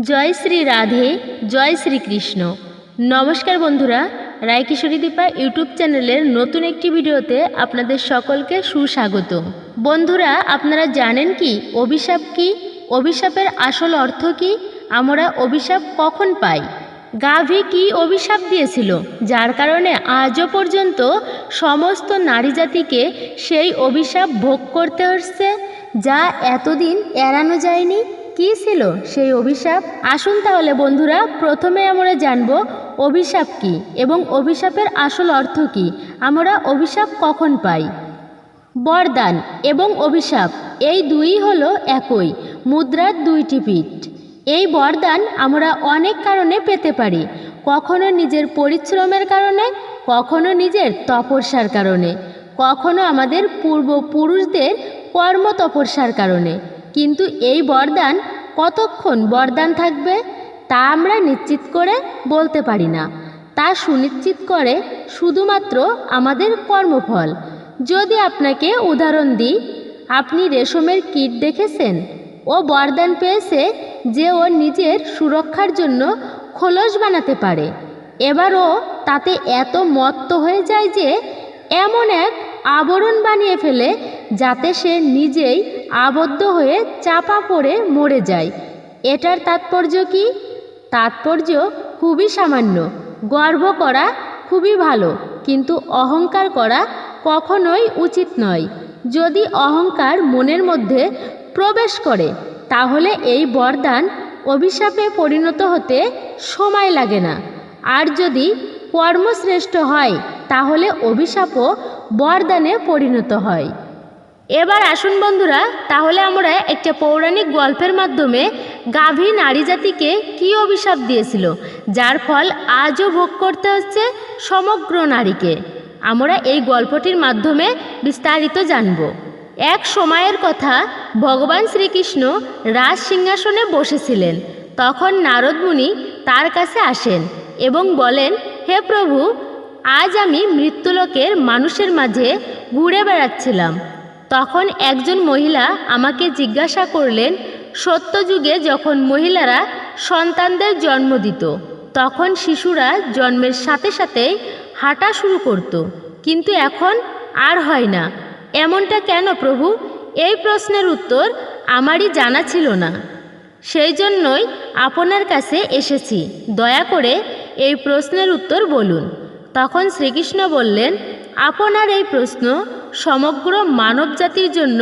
জয় শ্রী রাধে, জয় শ্রীকৃষ্ণ। নমস্কার বন্ধুরা, রায়কিশোরী দীপা ইউটিউব চ্যানেলের নতুন একটি ভিডিওতে আপনাদের সকলকে সুস্বাগত। বন্ধুরা, আপনারা জানেন কি অভিশাপ কি? অভিশাপের আসল অর্থ কি? আমরা অভিশাপ কখন পাই? গাভী কি অভিশাপ দিয়েছিল, যার কারণে আজও পর্যন্ত সমস্ত নারী জাতিকে সেই অভিশাপ ভোগ করতে হচ্ছে, যা এতদিন এড়ানো যায়নি? কী ছিল সেই অভিশাপ? আসুন তাহলে বন্ধুরা, প্রথমে আমরা জানব অভিশাপ কি এবং অভিশাপের আসল অর্থ কি, আমরা অভিশাপ কখন পাই। বরদান এবং অভিশাপ এই দুই হলো একই মুদ্রার দুইটি পিঠ। এই বরদান আমরা অনেক কারণে পেতে পারি, কখনো নিজের পরিশ্রমের কারণে, কখনো নিজের তপস্যার কারণে, কখনো আমাদের পূর্বপুরুষদের কর্ম তপস্যার কারণে। কিন্তু এই বরদান কতক্ষণ বরদান থাকবে তা আমরা নিশ্চিত করে বলতে পারি না। তা সুনিশ্চিত করে শুধুমাত্র আমাদের কর্মফল। যদি আপনাকে উদাহরণ দিই, আপনি রেশমের কীট দেখেছেন? ও বরদান পেয়েছে যে ও নিজের সুরক্ষার জন্য খোলস বানাতে পারে। এবার ও তাতে এত মত্ত হয়ে যায় যে এমন এক আবরণ বানিয়ে ফেলে যাতে সে নিজেই আবদ্ধ হয়ে চাপা পড়ে মরে যায়। এটার তাৎপর্য কি? তাৎপর্য খুবই সামান্য। গর্ব করা খুবই ভালো, কিন্তু অহংকার করা কখনোই উচিত নয়। যদি অহংকার মনের মধ্যে প্রবেশ করে তাহলে এই বরদান অভিশাপে পরিণত হতে সময় লাগে না। আর যদি কর্মশ্রেষ্ঠ হয় তাহলে অভিশাপও বরদানে পরিণত হয়। এবার আসুন বন্ধুরা, তাহলে আমরা একটা পৌরাণিক গল্পের মাধ্যমে গাভী নারী জাতিকে কী অভিশাপ দিয়েছিল, যার ফল আজও ভোগ করতে হচ্ছে সমগ্র নারীকে, আমরা এই গল্পটির মাধ্যমে বিস্তারিত জানব। এক সময়ের কথা, ভগবান শ্রীকৃষ্ণ রাজ সিংহাসনে বসেছিলেন। তখন নারদ মুনি তার কাছে আসেন এবং বলেন, হে প্রভু, আজ আমি মৃত্যুলোকের মানুষের মাঝে ঘুরে বেড়াচ্ছিলাম। তখন একজন মহিলা আমাকে জিজ্ঞাসা করলেন, সত্যযুগে যখন মহিলারা সন্তানদের জন্ম দিত তখন শিশুরা জন্মের সাথে সাথে হাঁটা শুরু করত, কিন্তু এখন আর হয় না। এমনটা কেন প্রভু? এই প্রশ্নের উত্তর আমারই জানা ছিল না, সেই জন্যই আপনার কাছে এসেছি। দয়া করে এই প্রশ্নের উত্তর বলুন। তখন শ্রীকৃষ্ণ বললেন, আপনার এই প্রশ্ন সমগ্র মানব জাতির জন্য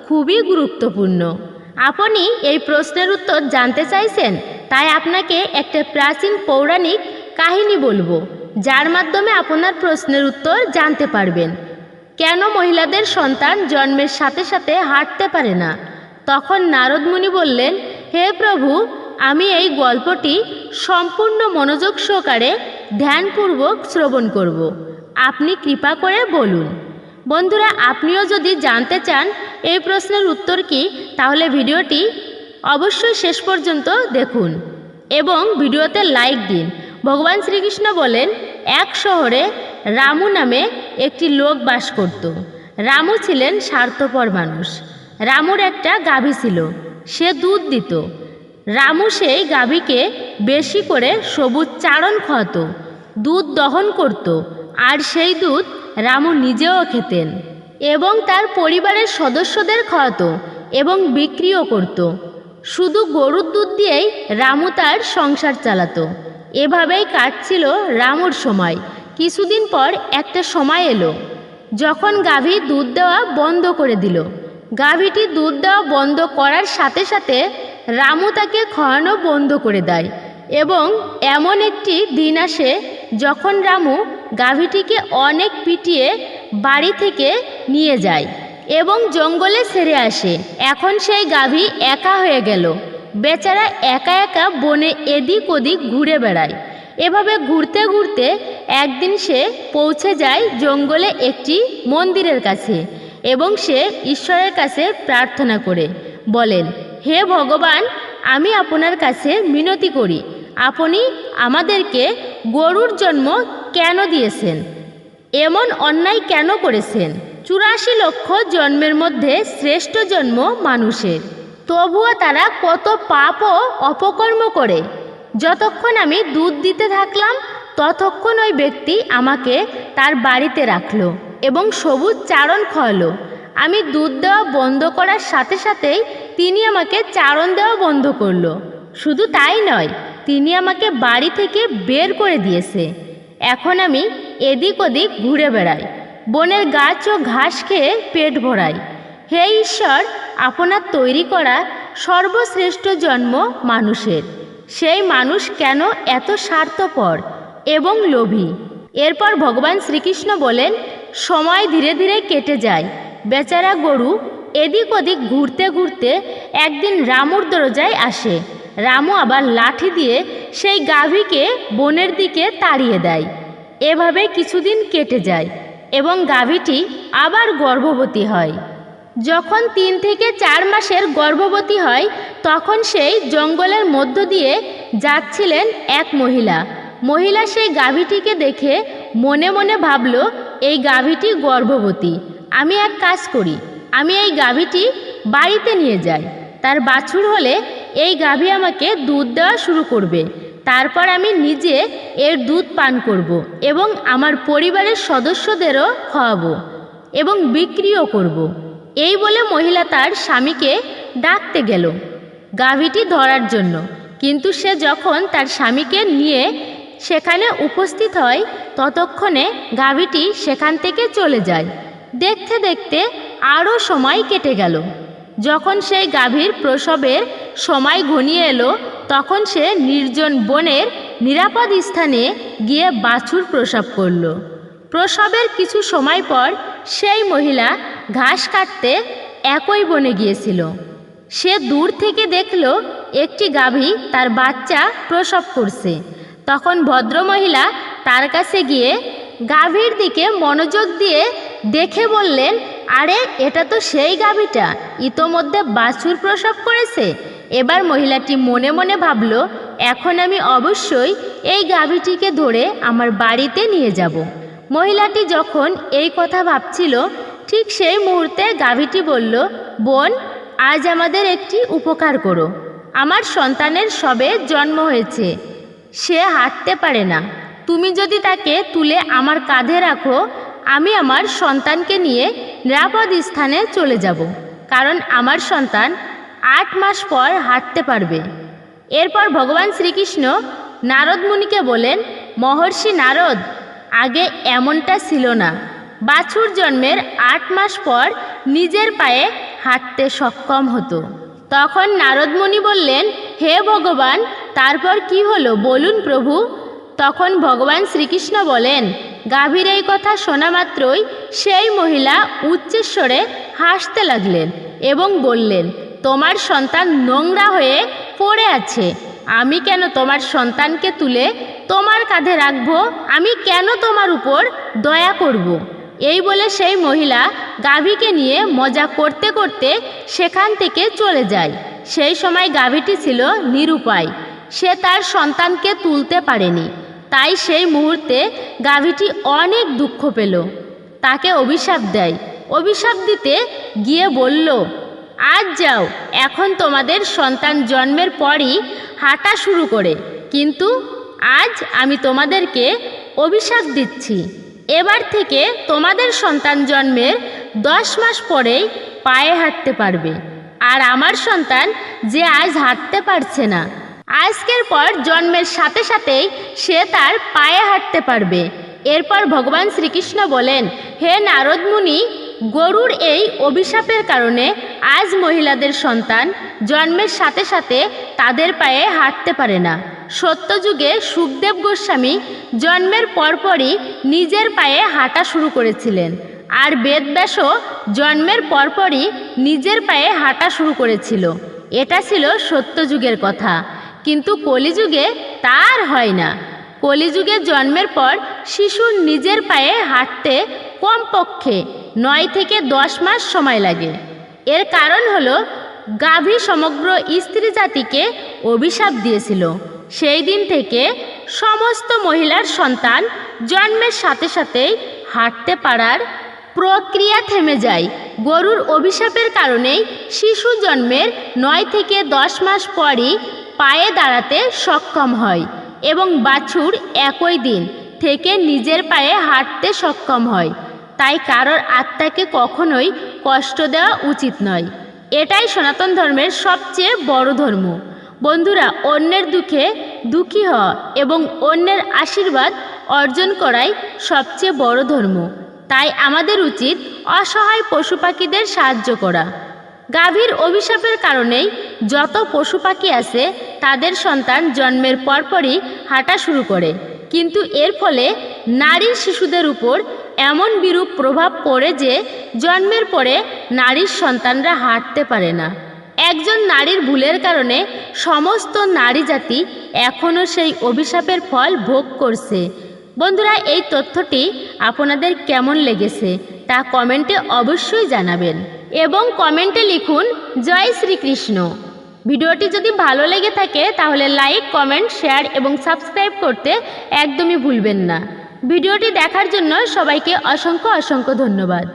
খুবই গুরুত্বপূর্ণ। আপনি এই প্রশ্নের উত্তর জানতে চাইছেন, তাই আপনাকে একটা প্রাচীন পৌরাণিক কাহিনী বলবো, যার মাধ্যমে আপনার প্রশ্নের উত্তর জানতে পারবেন। কেন মহিলাদের সন্তান জন্মের সাথে সাথে হাঁটতে পারে না? তখন নারদ মুনি বললেন, হে প্রভু, আমি এই গল্পটি সম্পূর্ণ মনোযোগ সহকারে ধ্যানপূর্বক শ্রবণ করব, আপনি কৃপা করে বলুন। বন্ধুরা, আপনিও যদি জানতে চান এই প্রশ্নের উত্তর কি, তাহলে ভিডিওটি অবশ্যই শেষ পর্যন্ত দেখুন এবং ভিডিওতে লাইক দিন। ভগবান শ্রীকৃষ্ণ বলেন, এক শহরে রামু নামে একটি লোক বাস করত। রামু ছিলেন স্বার্থপর মানুষ। রামুর একটা গাভী ছিল, সে দুধ দিত। রামু সেই গাভীকে বেশি করে সবুজ চারণ খাওয়াতো, দুধ দহন করত, আর সেই দুধ রামু নিজেও খেতেন এবং তার পরিবারের সদস্যদের খাওয়াতো এবং বিক্রিও করত। শুধু গরুর দুধ দিয়েই রামু তার সংসার চালাতো। এভাবেই কাটছিল রামুর সময়। কিছুদিন পর একটা সময় এলো যখন গাভী দুধ দেওয়া বন্ধ করে দিল। গাভীটি দুধ দেওয়া বন্ধ করার সাথে সাথে রামু তাকে খাওয়ানো বন্ধ করে দেয় এবং এমন একটি দিন আসে যখন রামু গাভীটিকে অনেক পিটিয়ে বাড়ি থেকে নিয়ে যায় এবং জঙ্গলে ছেড়ে আসে। এখন সেই গাভী একা হয়ে গেল। বেচারা একা একা বনে এদিক ওদিক ঘুরে বেড়ায়। এভাবে ঘুরতে ঘুরতে একদিন সে পৌঁছে যায় জঙ্গলে একটি মন্দিরের কাছে এবং সে ঈশ্বরের কাছে প্রার্থনা করে বলেন, হে ভগবান, আমি আপনার কাছে মিনতি করি, আপনি আমাদেরকে গরুর জন্ম কেন দিয়েছেন? এমন অন্যায় কেন করেছেন? 84 লক্ষ জন্মের মধ্যে শ্রেষ্ঠ জন্ম মানুষের। তবুও তারা কত পাপ ও অপকর্ম করে। যতক্ষণ আমি দুধ দিতে থাকলাম ততক্ষণ ওই ব্যক্তি আমাকে তার বাড়িতে রাখলো এবং সবুজ চারণ খাওয়ালো। আমি দুধ দেওয়া বন্ধ করার সাথে সাথেই তিনি আমাকে চারণ দেওয়া বন্ধ করলো। শুধু তাই নয়, তিনি আমাকে বাড়ি থেকে বের করে দিয়েছে। এখন আমি এদিক ওদিক ঘুরে বেড়াই, বনের গাছ ও ঘাস খেয়ে পেট ভরাই। হে ঈশ্বর, আপনার তৈরি করা সর্বশ্রেষ্ঠ জন্ম মানুষের, সেই মানুষ কেন এত স্বার্থপর এবং লোভী? এরপর ভগবান শ্রীকৃষ্ণ বলেন, সময় ধীরে ধীরে কেটে যায়। বেচারা গরু এদিক ওদিক ঘুরতে ঘুরতে একদিন রামুর দরজায় আসে। রামু আবার লাঠি দিয়ে সেই গাভীকে বনের দিকে তাড়িয়ে দেয়। এভাবে কিছুদিন কেটে যায় এবং গাভীটি আবার গর্ভবতী হয়। যখন 3 থেকে 4 মাসের গর্ভবতী হয় তখন সেই জঙ্গলের মধ্য দিয়ে যাচ্ছিলেন এক মহিলা সেই গাভীটিকে দেখে মনে মনে ভাবল, এই গাভীটি গর্ভবতী। আমি এক কাজ করি, আমি এই গাভীটি বাড়িতে নিয়ে যাই। তার বাছুর হলে এই গাভী আমাকে দুধ দেওয়া শুরু করবে। তারপর আমি নিজে এর দুধ পান করব এবং আমার পরিবারের সদস্যদেরও খাওয়াবো এবং বিক্রিও করব। এই বলে মহিলা তার স্বামীকে ডাকতে গেল গাভীটি ধরার জন্য। কিন্তু সে যখন তার স্বামীকে নিয়ে সেখানে উপস্থিত হয় ততক্ষণে গাভীটি সেখান থেকে চলে যায়। দেখতে দেখতে আরও সময় কেটে গেল। যখন সেই গাভীর প্রসবের সময় ঘনিয়ে এলো তখন সে নির্জন বনের নিরাপদ স্থানে গিয়ে বাছুর প্রসব করল। প্রসবের কিছু সময় পর সেই মহিলা ঘাস কাটতে একই বনে গিয়েছিল। সে দূর থেকে দেখল একটি গাভী তার বাচ্চা প্রসব করছে। তখন ভদ্রমহিলা তার কাছে গিয়ে গাভীর দিকে মনোযোগ দিয়ে দেখে বললেন, আরে এটা তো সেই গাভীটা, ইতোমধ্যে বাছুর প্রসব করেছে। এবার মহিলাটি মনে মনে ভাবল, এখন আমি অবশ্যই এই গাভীটিকে ধরে আমার বাড়িতে নিয়ে যাব। মহিলাটি যখন এই কথা ভাবছিল ঠিক সেই মুহূর্তে গাভীটি বলল, বোন, আজ আমাদের একটি উপকার করো। আমার সন্তানের সবে জন্ম হয়েছে, সে হাঁটতে পারে না। তুমি যদি তাকে তুলে আমার কাঁধে রাখো, আমি আমার সন্তানকে নিয়ে নিরাপদ স্থানে চলে যাব, কারণ আমার সন্তান 8 মাস পর হাঁটতে পারবে। এরপর ভগবান শ্রীকৃষ্ণ নারদ মুনিকে বলেন, মহর্ষি নারদ, আগে এমনটা ছিল না। বাছুর জন্মের 8 মাস পর নিজের পায়ে হাঁটতে সক্ষম হতো। তখন নারদ মুনি বললেন, হে ভগবান, তারপর কি হলো বলুন প্রভু। তখন ভগবান শ্রীকৃষ্ণ বলেন, গাভীর এই কথা শোনা মাত্রই সেই মহিলা উচ্চস্বরে হাসতে লাগলেন এবং বললেন, তোমার সন্তান নোংরা হয়ে পড়ে আছে। আমি কেন তোমার সন্তানকে তুলে তোমার কাঁধে রাখবো? আমি কেন তোমার উপর দয়া করব? এই বলে সেই মহিলা গাভীকে নিয়ে মজা করতে করতে সেখান থেকে চলে যায়। সেই সময় গাভীটি ছিল নিরুপায়, সে তার সন্তানকে তুলতে পারেনি। তাই সেই মুহূর্তে গাভীটি অনেক দুঃখ পেল, তাকে অভিশাপ দেয়। অভিশাপ দিতে গিয়ে বলল, আজ যাও, এখন তোমাদের সন্তান জন্মের পরই হাঁটা শুরু করে, কিন্তু আজ আমি তোমাদেরকে অভিশাপ দিচ্ছি, এবার থেকে তোমাদের সন্তান জন্মের 10 মাস পরেই পায়ে হাঁটতে পারবে। আর আমার সন্তান যে আজ হাঁটতে পারছে না, আজকের পর জন্মের সাথে সাথেই সে তার পায়ে হাঁটতে পারবে। এরপর ভগবান শ্রীকৃষ্ণ বলেন, হে নারদ মুনি, গরুর এই অভিশাপের কারণে আজ মহিলাদের সন্তান জন্মের সাথে সাথে তাদের পায়ে হাঁটতে পারে না। সত্যযুগে সুখদেব গোস্বামী জন্মের পরপরই নিজের পায়ে হাঁটা শুরু করেছিলেন, আর বেদব্যাসও জন্মের পরপরই নিজের পায়ে হাঁটা শুরু করেছিল। এটা ছিল সত্যযুগের কথা, কিন্তু কলিযুগে তা আর হয় না। কলিযুগে জন্মের পর শিশুর নিজের পায়ে হাঁটতে কমপক্ষে 9 থেকে 10 মাস সময় লাগে। এর কারণ হলো গাভী সমগ্র স্ত্রী জাতিকে অভিশাপ দিয়েছিল। সেই দিন থেকে সমস্ত মহিলার সন্তান জন্মের সাথে সাথেই হাঁটতে পারার প্রক্রিয়া থেমে যায় গরুর অভিশাপের কারণেই শিশু জন্মের 9 থেকে 10 মাস পরই পায়ে দাঁড়াতে সক্ষম হয় এবং বাছুর একই দিন থেকে নিজের পায়ে হাঁটতে সক্ষম হয়। তাই কারোর আত্মাকে কখনোই কষ্ট দেওয়া উচিত নয়। এটাই সনাতন ধর্মের সবচেয়ে বড় ধর্ম। বন্ধুরা, অন্যের দুঃখে দুঃখী হওয়া এবং অন্যের আশীর্বাদ অর্জন করাই সবচেয়ে বড় ধর্ম। তাই আমাদের উচিত অসহায় পশু পাখিদের সাহায্য করা। গাভীর অভিশাপের কারণেই যত পশু পাখি আছে তাদের সন্তান জন্মের পরপরই হাঁটা শুরু করে, কিন্তু এর ফলে নারীর শিশুদের উপর এমন বিরূপ প্রভাব পড়ে যে জন্মের পরে নারীর সন্তানরা হাঁটতে পারে না। একজন নারীর ভুলের কারণে সমস্ত নারী জাতি এখনও সেই অভিশাপের ফল ভোগ করছে। বন্ধুরা, এই তথ্যটি আপনাদের কেমন লেগেছে তা কমেন্টে অবশ্যই জানাবেন এবং কমেন্টে লিখুন জয় শ্রীকৃষ্ণ। ভিডিওটি যদি ভালো লেগে থাকে তাহলে লাইক, কমেন্ট, শেয়ার এবং সাবস্ক্রাইব করতে একদমই ভুলবেন না। ভিডিওটি দেখার জন্য সবাইকে অসংখ্য ধন্যবাদ।